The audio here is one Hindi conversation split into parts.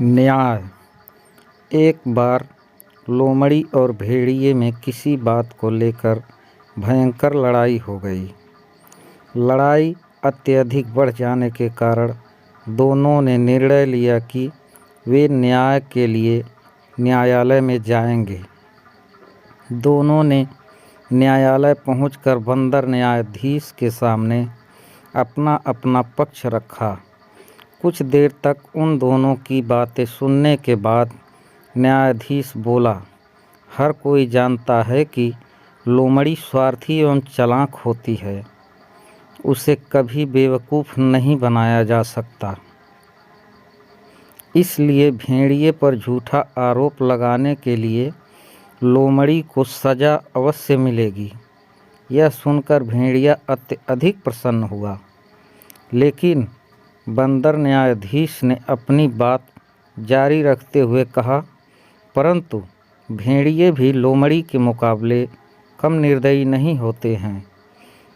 न्याय। एक बार लोमड़ी और भेड़िए में किसी बात को लेकर भयंकर लड़ाई हो गई। लड़ाई अत्यधिक बढ़ जाने के कारण दोनों ने निर्णय लिया कि वे न्याय के लिए न्यायालय में जाएंगे। दोनों ने न्यायालय पहुंचकर बंदर न्यायाधीश के सामने अपना अपना पक्ष रखा। कुछ देर तक उन दोनों की बातें सुनने के बाद न्यायाधीश बोला, हर कोई जानता है कि लोमड़ी स्वार्थी एवं चालाक होती है। उसे कभी बेवकूफ़ नहीं बनाया जा सकता। इसलिए भेड़िए पर झूठा आरोप लगाने के लिए लोमड़ी को सज़ा अवश्य मिलेगी। यह सुनकर भेड़िया अत्यधिक प्रसन्न हुआ। लेकिन बंदर न्यायाधीश ने अपनी बात जारी रखते हुए कहा, परंतु भेड़िए भी लोमड़ी के मुकाबले कम निर्दयी नहीं होते हैं।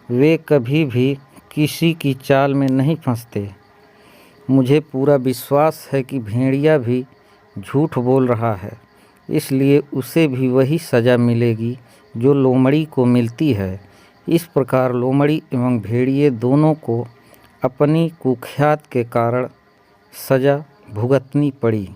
वे कभी भी किसी की चाल में नहीं फंसते। मुझे पूरा विश्वास है कि भेड़िया भी झूठ बोल रहा है, इसलिए उसे भी वही सज़ा मिलेगी जो लोमड़ी को मिलती है। इस प्रकार लोमड़ी एवं भेड़िए दोनों को अपनी कुख्यात के कारण सज़ा भुगतनी पड़ी।